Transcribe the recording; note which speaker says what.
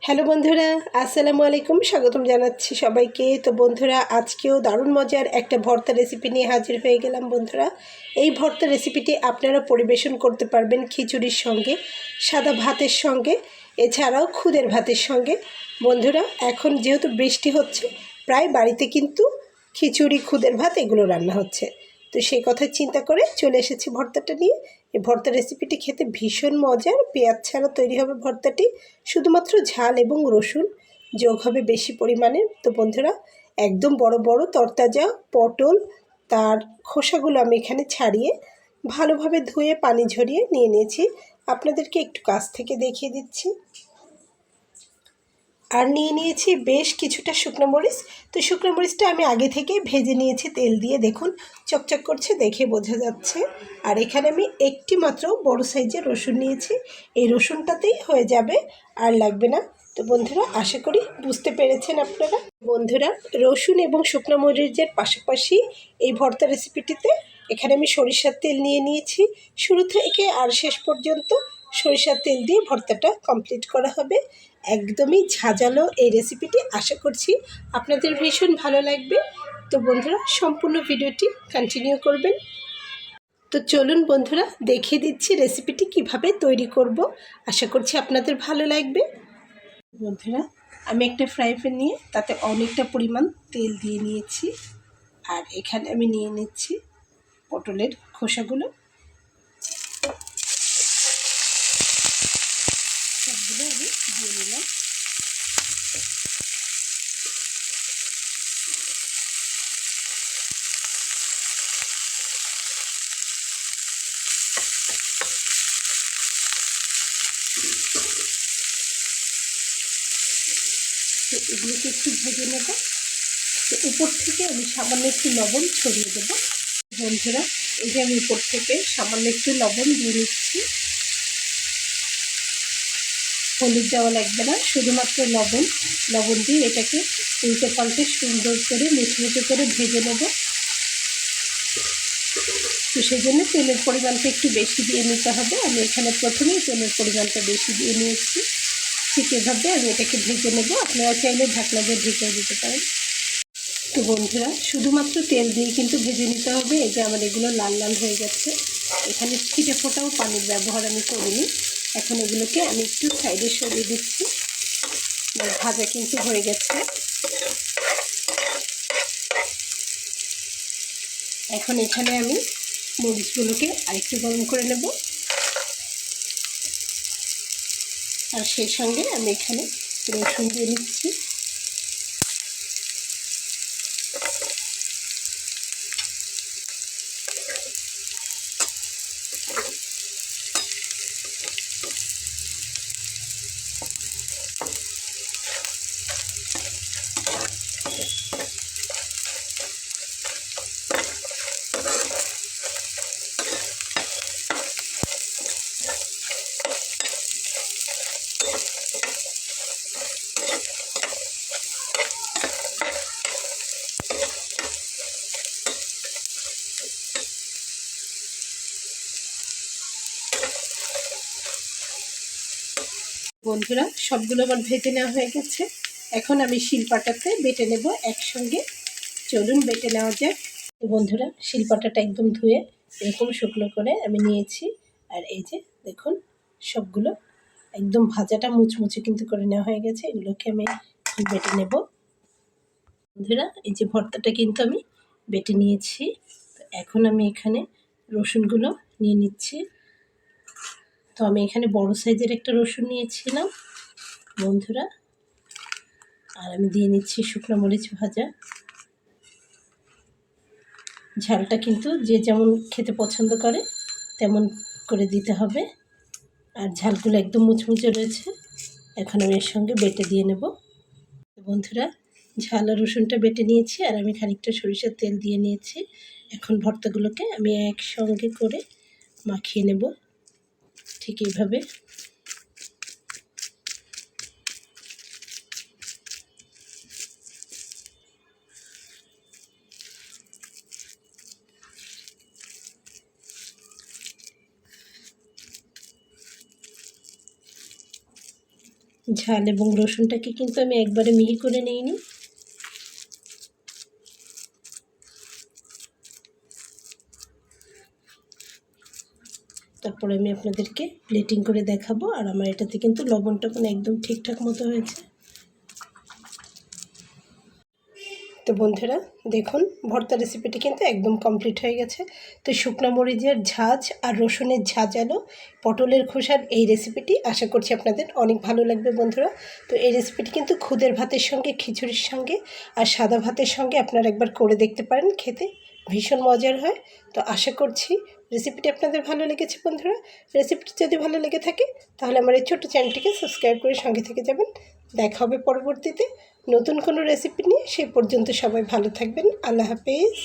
Speaker 1: Hello বন্ধুরা, আসসালামু আলাইকুম। স্বাগতম জানাচ্ছি সবাইকে। তো বন্ধুরা, আজকেও দারুণ মজার একটা ভর্তা রেসিপি নিয়ে হাজির হয়ে গেলাম। বন্ধুরা, এই ভর্তা রেসিপিটি আপনারা পরিবেশন করতে পারবেন খিচুড়ির সঙ্গে, সাদা ভাতের সঙ্গে, এছাড়াও খুদের ভাতের সঙ্গে। বন্ধুরা, এখন যেহেতু বৃষ্টি হচ্ছে, প্রায় বাড়িতে কিন্তু খিচুড়ি, খুদের ভাত এগুলো রান্না হচ্ছে। তো সেই কথা চিন্তা করে চলে এসেছি ভর্তাটা নিয়ে। এই ভর্তা রেসিপিটি খেতে ভীষণ মজার। পেঁয়াজ ছাড়া তৈরি হবে ভর্তাটি, শুধুমাত্র ঝাল এবং রসুন যোগ হবে বেশি পরিমাণে। তো বন্ধুরা, একদম বড় বড় তরতাজা পটল, তার খোসাগুলো আমি এখানে ছাড়িয়ে ভালোভাবে ধুয়ে পানি ঝরিয়ে নিয়ে নিয়েছি। আপনাদেরকে একটু কাছ থেকে দেখিয়ে দিচ্ছি। আর নিয়ে নিয়েছি বেশ কিছুটা শুকনো মরিচ। তো শুকনো মরিচটা আমি আগে থেকে ভেজে নিয়েছি তেল দিয়ে, দেখুন চকচক করছে, দেখে বোঝা যাচ্ছে। আর এখানে আমি একটি মাত্র বড় সাইজের রসুন নিয়েছি। এই রসুনটাতেই হয়ে যাবে, আর লাগবে না। তো বন্ধুরা, আশা করি বুঝতে পেরেছেন আপনারা। বন্ধুরা, রসুন এবং শুকনো মরিচের পাশাপাশি এই ভর্তা রেসিপিটিতে এখানে আমি সরিষার তেল নিয়ে নিয়েছি। শুরু থেকে আর শেষ পর্যন্ত সরিষার তেল দিয়ে ভর্তাটা কমপ্লিট করা হবে। একদমই ঝাঁঝালো এই রেসিপিটি। আশা করছি আপনাদের ভীষণ ভালো লাগবে। তো বন্ধুরা, সম্পূর্ণ ভিডিওটি কন্টিনিউ করবেন। তো চলুন বন্ধুরা, দেখিয়ে দিচ্ছি রেসিপিটি কিভাবে তৈরি করব। আশা করছি আপনাদের ভালো লাগবে। বন্ধুরা, আমি একটা ফ্রাই প্যান নিয়ে তাতে অনেকটা পরিমাণ তেল দিয়ে নিয়েছি। আর এখানে আমি নিয়ে নিচ্ছি পটলের খোসাগুলো। সবগুলো আমি দিয়ে নিলাম। তো এগুলোকে একটু ভেজে নেব। তো উপর থেকে আমি সামান্য একটু লবণ ছড়িয়ে দেবো। বন্ধুরা, এই যে আমি উপর থেকে সামান্য একটু লবণ দিয়ে নিচ্ছি। হলুদ দেওয়া লাগবে না, শুধুমাত্র লবণ দিয়ে এটাকে উল্টে পাল্টে সুন্দর করে মুচমুচে করে ভেজে নেব। তো সেই জন্য তেলের পরিমাণটা একটু বেশি দিয়ে নিতে হবে। আমি এখানে প্রথমেই তেলের পরিমাণটা বেশি দিয়ে নিয়েছি। ঠিক এভাবে আমি এটাকে ভেজে নেব। আপনারা চাইলে ঢাকনা দিয়ে ঢেকে দিতে পারেন। তো বন্ধুরা, শুধুমাত্র তেল দিয়ে কিন্তু ভেজে নিতে হবে। এই যে আমার এগুলো লাল লাল হয়ে গেছে, এখানে ছিটে ফোটাও পানির ব্যবহার আমি করিনি। এখন এগুলোকে আমি একটু সাইডে সরিয়ে দিচ্ছি। ভাজা কিন্তু হয়ে গেছে। এখন এখানে আমি মরিচগুলোকে আরেকটু গরম করে নেব। আর সেই সঙ্গে আমি এখানে রসুন দিয়ে নিচ্ছি। বন্ধুরা, সবগুলো আমার ভেজে নেওয়া হয়ে গেছে। এখন আমি শিলপাটাতে বেটে নেব একসঙ্গে। চলুন বেটে নেওয়া যাক। তো বন্ধুরা, শিলপাটাটা একদম ধুয়ে এরকম শুকনো করে আমি নিয়েছি। আর এই যে দেখুন, সবগুলো একদম ভাজাটা মুচমুচে কিন্তু করে নেওয়া হয়ে গেছে। এগুলোকে আমি বেটে নেব। বন্ধুরা, এই যে ভর্তাটা কিন্তু আমি বেটে নিয়েছি। তো এখন আমি এখানে রসুনগুলো নিয়ে নিচ্ছি। তো আমি এখানে বড় সাইজের একটা রসুন নিয়েছিলাম বন্ধুরা। আর আমি দিয়ে নিচ্ছি শুকনো মরিচ ভাজা। ঝালটা কিন্তু যে যেমন খেতে পছন্দ করে তেমন করে দিতে হবে। আর ঝালগুলো একদম মুচমুচে রয়েছে। এখন আমি এর সঙ্গে বেটে দিয়ে নেব। বন্ধুরা, ঝাল আর রসুনটা বেটে নিয়েছি, আর আমি খানিকটা সরিষার তেল দিয়ে নিয়েছি। এখন ভর্তাগুলোকে আমি একসঙ্গে করে মাখিয়ে নেব ঠিক এইভাবে। ঝাল এবং রসুনটাকে কিন্তু আমি একবারে মিহি করে নিইনি। তারপরে আমি আপনাদেরকে প্লেটিং করে দেখাবো। আর আমার এটাতে কিন্তু লবণটা কোনো একদম ঠিকঠাক মতো হয়েছে। তো বন্ধুরা দেখুন, ভর্তা রেসিপিটি কিন্তু একদম কমপ্লিট হয়ে গেছে। তো শুকনো মরিচের ঝাঁঝ আর রসুনের ঝাঁঝালো পটলের খোসার এই রেসিপিটি আশা করছি আপনাদের অনেক ভালো লাগবে বন্ধুরা। তো এই রেসিপিটি কিন্তু খুদের ভাতের সঙ্গে, খিচুড়ির সঙ্গে আর সাদা ভাতের সঙ্গে আপনারা একবার করে দেখতে পারেন, খেতে ভীষণ মজার হয়। তো আশা করছি রেসিপিটি আপনাদের ভালো লেগেছে বন্ধুরা। রেসিপিটি যদি ভালো লেগে থাকে তাহলে আমার এই ছোট্ট চ্যানেলটিকে সাবস্ক্রাইব করে সঙ্গে থেকে যাবেন। দেখা হবে পরবর্তীতে নতুন কোনো রেসিপি নিয়ে। সেই পর্যন্ত সবাই ভালো থাকবেন। আল্লাহ হাফেজ।